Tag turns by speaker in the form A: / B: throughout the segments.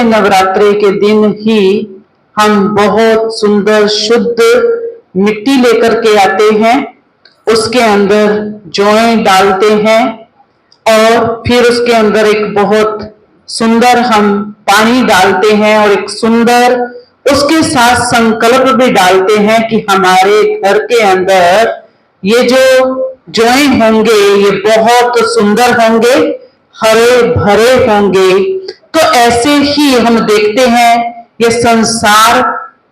A: के नवरात्रे के दिन ही हम बहुत सुंदर शुद्ध मिट्टी लेकर के आते हैं, उसके अंदर जौएं डालते हैं और फिर उसके अंदर एक बहुत सुंदर हम पानी डालते हैं और एक सुंदर उसके साथ संकल्प भी डालते हैं कि हमारे घर के अंदर ये जो जौएं होंगे ये बहुत सुंदर होंगे, हरे भरे होंगे। तो ऐसे ही हम देखते हैं ये संसार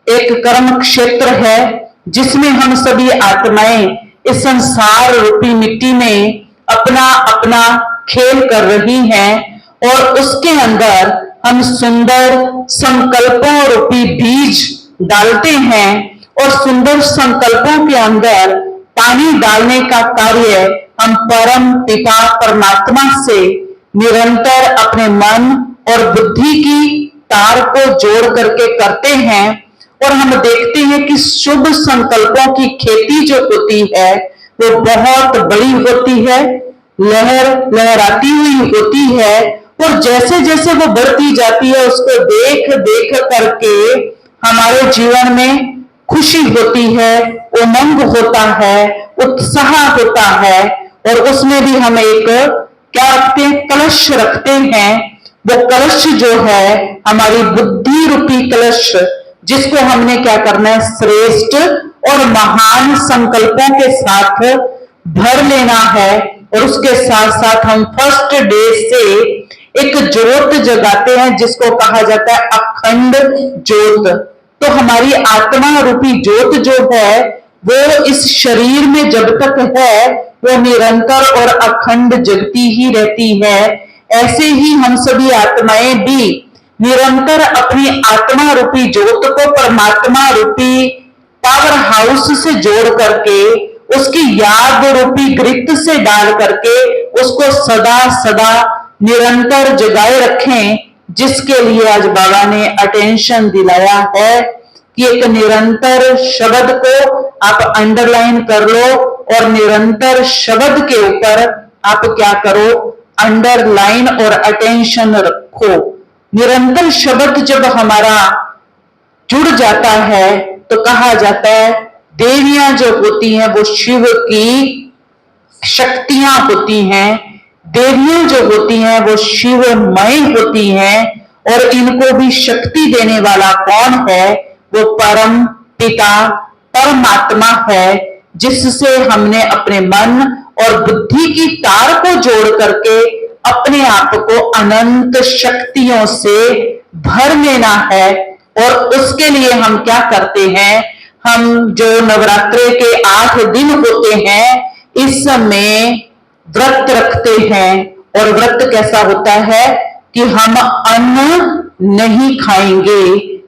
A: एक कर्म क्षेत्र है जिसमें हम सभी आत्माएं इस संसार रूपी मिट्टी में अपना अपना खेल कर रही हैं और उसके अंदर हम सुंदर संकल्पों रूपी बीज डालते हैं और सुंदर संकल्पों के अंदर पानी डालने का कार्य हम परम पिता परमात्मा से निरंतर अपने मन और बुद्धि की तार को जोड़ करके करते हैं और हम देखते हैं कि शुभ संकल्पों की खेती जो होती है वो बहुत बड़ी होती है, लहर लहराती हुई होती है और जैसे जैसे वो बढ़ती जाती है उसको देख देख करके हमारे जीवन में खुशी होती है, उमंग होता है, उत्साह होता है और उसमें भी हम एक क्या रखते हैं, कलश रखते हैं। वो कलश जो है हमारी बुद्धि रूपी कलश, जिसको हमने क्या करना है, श्रेष्ठ और महान संकल्पों के साथ भर लेना है और उसके साथ साथ हम फर्स्ट डे से एक ज्योत जगाते हैं जिसको कहा जाता है अखंड ज्योत। तो हमारी आत्मा रूपी ज्योत जो है वो इस शरीर में जब तक है वो निरंतर और अखंड जगती ही रहती है। ऐसे ही हम सभी आत्माएं भी निरंतर अपनी आत्मा रूपी ज्योत को परमात्मा रूपी पावर हाउस से जोड़ करके उसकी याद रूपी गृत से डाल करके उसको सदा सदा निरंतर जगाए रखें, जिसके लिए आज बाबा ने अटेंशन दिलाया है कि एक निरंतर शब्द को आप अंडरलाइन कर लो और निरंतर शब्द के ऊपर आप क्या करो, अंडरलाइन और अटेंशन रखो। निरंतर शब्द जब हमारा जुड़ जाता है तो कहा जाता है देवियां जो होती हैं वो शिव की शक्तियां होती हैं, देवियां जो होती हैं वो शिवमय होती हैं और इनको भी शक्ति देने वाला कौन है, वो परम पिता परमात्मा है, जिससे हमने अपने मन और बुद्धि की तार को जोड़ करके अपने आप को अनंत शक्तियों से भर लेना है। और उसके लिए हम क्या करते हैं, हम जो नवरात्रे के 8 दिन होते हैं इस समय व्रत रखते हैं और व्रत कैसा होता है कि हम अन्न नहीं खाएंगे,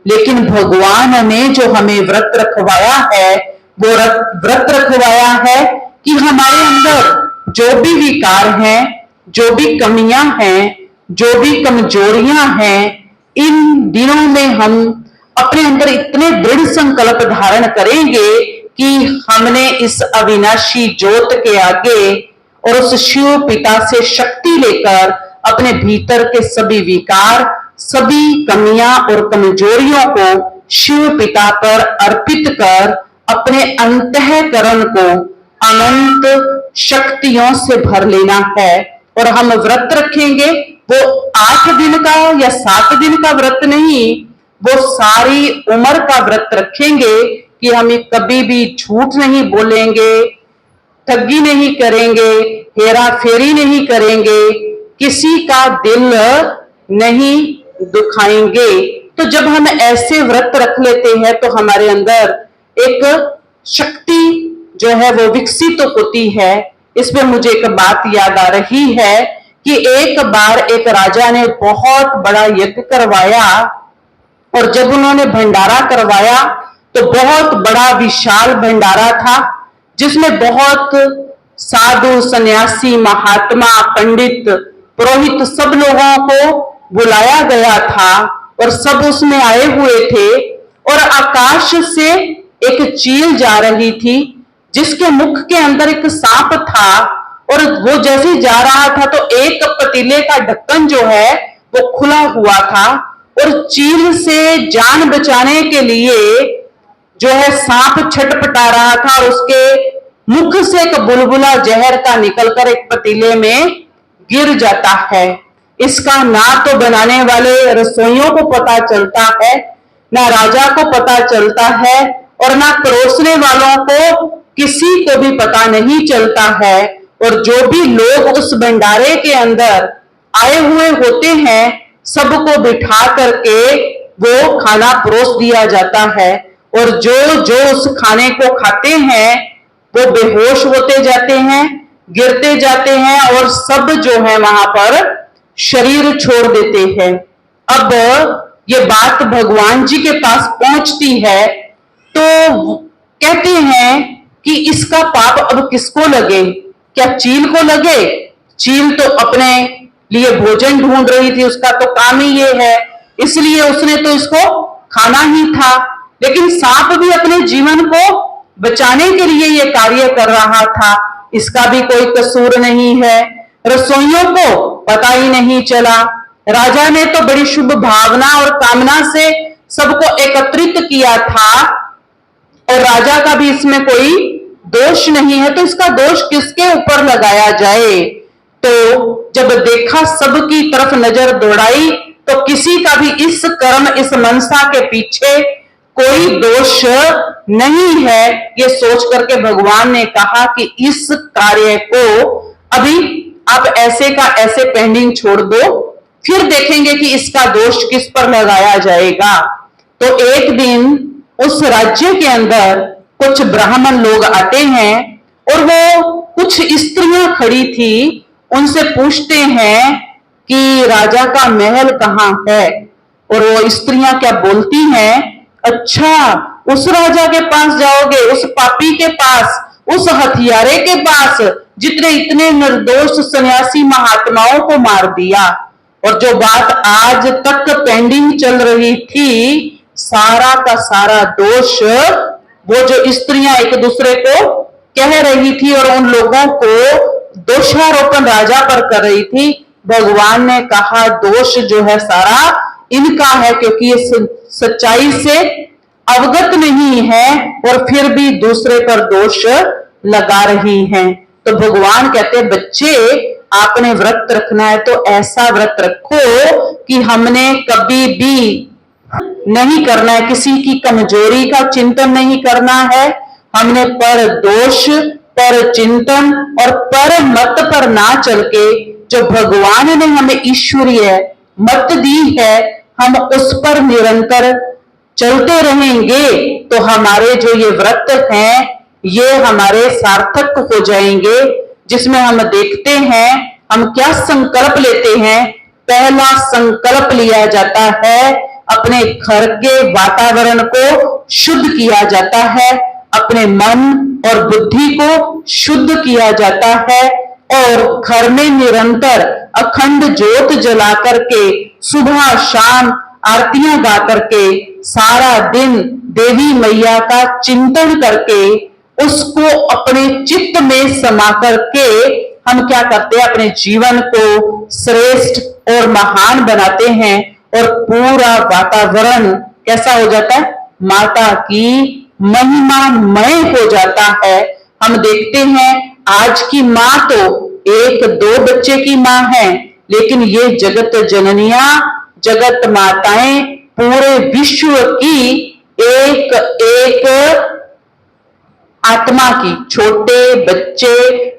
A: लेकिन भगवान ने जो हमें व्रत रखवाया है वो व्रत रखवाया है कि हमारे अंदर जो भी विकार हैं, जो भी कमियां हैं, जो भी कमजोरियां हैं, इन दिनों में हम अपने अंदर इतने दृढ़ संकल्प धारण करेंगे कि हमने इस अविनाशी ज्योत के आगे और उस शिव पिता से शक्ति लेकर अपने भीतर के सभी विकार, सभी कमियां और कमजोरियों को शिव पिता पर अर्पित कर अपने अंतःकरण को अनंत शक्तियों से भर लेना है। और हम व्रत रखेंगे वो 8 दिन का या 7 दिन का व्रत नहीं, वो सारी उम्र का व्रत रखेंगे कि हम कभी भी झूठ नहीं बोलेंगे, ठगी नहीं करेंगे, हेरा फेरी नहीं करेंगे, किसी का दिल नहीं दुखाएंगे। तो जब हम ऐसे व्रत रख लेते हैं तो हमारे अंदर एक शक्ति जो है वो विकसित होती है। इसमें मुझे एक बात याद आ रही है कि एक बार एक राजा ने बहुत बड़ा यज्ञ करवाया और जब उन्होंने भंडारा करवाया तो बहुत बड़ा विशाल भंडारा था जिसमें बहुत साधु सन्यासी महात्मा पंडित पुरोहित सब लोगों को बुलाया गया था और सब उसमें आए हुए थे। और आकाश से एक चील जा रही थी जिसके मुख के अंदर एक सांप था और वो जैसे जा रहा था तो एक पतीले का ढक्कन जो है वो खुला हुआ था और चील से जान बचाने के लिए जो है सांप छटपटा रहा था और उसके मुख से एक बुलबुला जहर का निकलकर एक पतीले में गिर जाता है। इसका ना तो बनाने वाले रसोइयों को पता चलता है, ना राजा को पता चलता है, और ना परोसने वालों को किसी को भी पता नहीं चलता है। और जो भी लोग उस भंडारे के अंदर आए हुए होते हैं, सबको बिठा करके वो खाना परोस दिया जाता है। और जो जो उस खाने को खाते हैं वो बेहोश होते जाते हैं, गिरते जाते हैं, और सब जो है वहां पर शरीर छोड़ देते हैं। अब ये बात भगवान जी के पास पहुंचती है तो कहते हैं कि इसका पाप अब किसको लगे? क्या चील को लगे? चील तो अपने लिए भोजन ढूंढ रही थी, उसका तो काम ही ये है, इसलिए उसने तो इसको खाना ही था। लेकिन सांप भी अपने जीवन को बचाने के लिए ये कार्य कर रहा था, इसका भी कोई कसूर नहीं है। रसोइयों को पता ही नहीं चला। राजा ने तो बड़ी शुभ भावना और कामना से सबको एकत्रित किया था, और राजा का भी इसमें कोई दोष नहीं है, तो इसका दोष किसके ऊपर लगाया जाए? तो जब देखा सबकी तरफ नजर दौड़ाई तो किसी का भी इस कर्म, इस मनसा के पीछे कोई दोष नहीं है। ये सोच करके भगवान ने कहा कि इस कार्य को अभी आप ऐसे का ऐसे पेंडिंग छोड़ दो, फिर देखेंगे कि इसका दोष किस पर लगाया जाएगा। तो एक दिन उस राज्य के अंदर कुछ ब्राह्मण लोग आते हैं और वो कुछ स्त्रियां खड़ी थी, उनसे पूछते हैं कि राजा का महल कहाँ है? और वो स्त्रियां क्या बोलती हैं, अच्छा उस राजा के पास जाओगे, उस पापी के पास, उस हथियारे के पास जितने इतने निर्दोष सन्यासी महात्माओं को मार दिया। और जो बात आज तक पेंडिंग चल रही थी, सारा का सारा दोष वो जो स्त्रियां एक दूसरे को कह रही थी और उन लोगों को दोषारोपण राजा पर कर रही थी, भगवान ने कहा दोष जो है सारा इनका है, क्योंकि ये सच्चाई से अवगत नहीं है और फिर भी दूसरे पर दोष लगा रही हैं। तो भगवान कहते हैं बच्चे, आपने व्रत रखना है तो ऐसा व्रत रखो कि हमने कभी भी नहीं करना है, किसी की कमजोरी का चिंतन नहीं करना है, हमने पर दोष, पर चिंतन और पर मत पर ना चल के जो भगवान ने हमें ईश्वरीय मत दी है, हम उस पर निरंतर चलते रहेंगे तो हमारे जो ये व्रत हैं ये हमारे सार्थक हो जाएंगे। जिसमें हम देखते हैं हम क्या संकल्प लेते हैं। पहला संकल्प लिया जाता है, अपने घर के वातावरण को शुद्ध किया जाता है, अपने मन और बुद्धि को शुद्ध किया जाता है, और घर में निरंतर अखंड ज्योत जला करके सुबह शाम आरतियां गा करके सारा दिन देवी मैया का चिंतन करके उसको अपने चित्त में समा करके हम क्या करते हैं, अपने जीवन को श्रेष्ठ और महान बनाते हैं। और पूरा वातावरण कैसा हो जाता है, माता की महिमामय हो जाता है। हम देखते हैं आज की माँ तो एक दो बच्चे की माँ है, लेकिन ये जगत जननियां, जगत माताएं पूरे विश्व की एक एक आत्मा की, छोटे बच्चे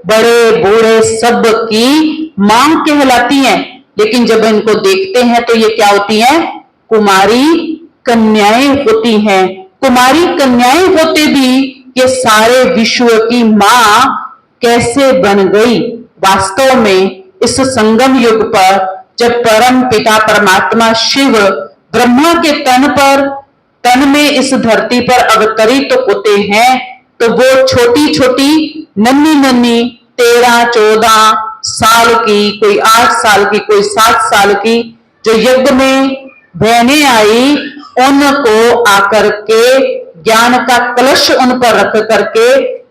A: बड़े बूढ़े सब की मां कहलाती हैं। लेकिन जब इनको देखते हैं तो ये क्या होती हैं, कुमारी कन्याएं होती हैं। कुमारी कन्याएं होते भी ये सारे विश्व की मां कैसे बन गई। वास्तव में इस संगम युग पर जब परम पिता परमात्मा शिव ब्रह्मा के तन में इस धरती पर अवतरित होते हैं, तो वो छोटी छोटी नन्ही नन्ही 13-14 साल की, कोई 8 साल की, कोई 7 साल की जो यज्ञ में बहनें आई, उनको आकर के ज्ञान का कलश उन पर रख करके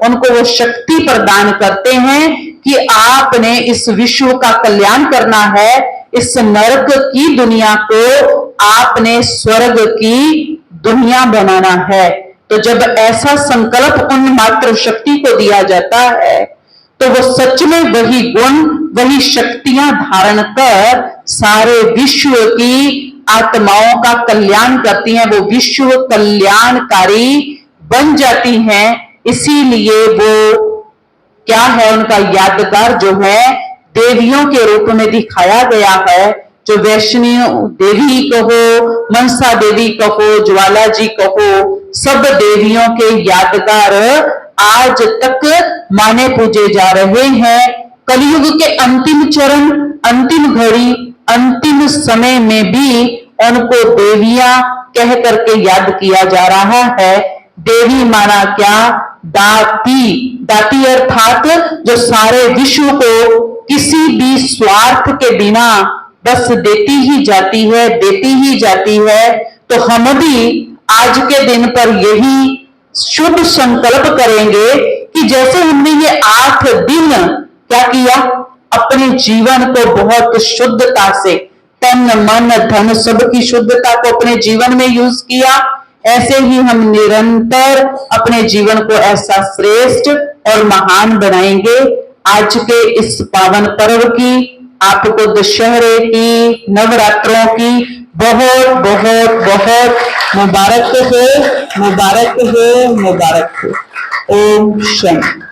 A: उनको वो शक्ति प्रदान करते हैं कि आपने इस विश्व का कल्याण करना है, इस नरक की दुनिया को आपने स्वर्ग की दुनिया बनाना है। तो जब ऐसा संकल्प उन मातृशक्ति को दिया जाता है तो वो सच में वही गुण, वही शक्तियां धारण कर सारे विश्व की आत्माओं का कल्याण करती हैं, वो विश्व कल्याणकारी बन जाती हैं। इसीलिए वो क्या है, उनका यादगार जो है देवियों के रूप में दिखाया गया है। जो वैष्णो देवी कहो, मनसा देवी कहो, ज्वाला जी कहो, सब देवियों के यादगार आज तक माने पूजे जा रहे हैं। कलयुग के अंतिम चरण, अंतिम घड़ी, अंतिम समय में भी उनको देवियां कह करके याद किया जा रहा है। देवी माना क्या? दाती। दाती अर्थात जो सारे विश्व को किसी भी स्वार्थ के बिना बस देती ही जाती है, देती ही जाती है। तो हम भी आज के दिन पर यही शुभ संकल्प करेंगे कि जैसे हमने ये 8 दिन क्या किया, अपने जीवन को बहुत शुद्धता से, तन मन धन सबकी शुद्धता को अपने जीवन में यूज किया, ऐसे ही हम निरंतर अपने जीवन को ऐसा श्रेष्ठ और महान बनाएंगे। आज के इस पावन पर्व की आपको दशहरे की, नवरात्रों की बहुत बहुत बहुत मुबारक हो, मुबारक हो, मुबारक हो। ओम शंकर।